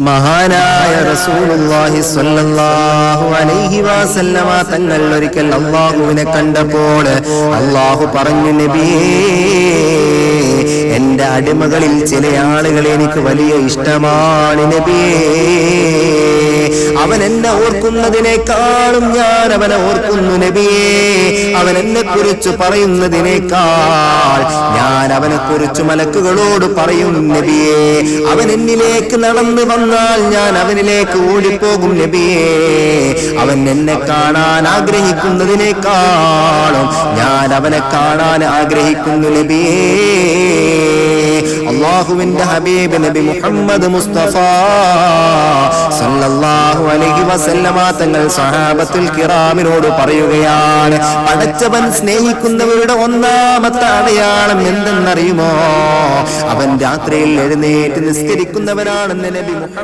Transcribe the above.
മഹാനായ റസൂലുള്ളാഹി സ്വല്ലല്ലാഹു അലൈഹി വസല്ലമ തങ്ങൾ ഒരിക്കൽ അല്ലാഹുവിനെ കണ്ടപ്പോൾ അല്ലാഹു പറഞ്ഞു, നബിയേ, എന്റെ അടിമകളിൽ ചില ആളുകളെ എനിക്ക് വലിയ ഇഷ്ടമാണ് നബിയേ. അവൻ എന്നെ ഓർക്കുന്നതിനേക്കാളും ഞാൻ അവനെ ഓർക്കുന്നു നബിയേ. അവൻ എന്നെ കുറിച്ച് പറയുന്നതിനേക്കാൾ ഞാൻ അവനെ കുറിച്ച് മലക്കുകളോട് പറയും നബിയേ. അവൻ എന്നിലേക്ക് നടന്നു വന്നാൽ ഞാൻ അവനിലേക്ക് ഓടിപ്പോകും നബിയേ. അവൻ എന്നെ കാണാൻ ആഗ്രഹിക്കുന്നതിനേക്കാളും ഞാൻ അവനെ കാണാൻ ആഗ്രഹിക്കുന്നു നബിയേ. അല്ലാഹുവിന്റെ ഹബീബ് നബി മുഹമ്മദ് മുസ്തഫ സല്ലല്ലാഹു അലൈഹി വസല്ലമ തങ്ങൾ സഹാബത്തുൽ കിറാമിനോട് പറയുകയാണ്, പടച്ചവൻ സ്നേഹിക്കുന്നവരുടെ ഒന്നാമത്തെ അടയാളം എന്തെന്നറിയുമോ? അവൻ രാത്രിയിൽ എഴുന്നേറ്റ് നിസ്കരിക്കുന്നവനാണെന്ന് നബി മുഹമ്മദ്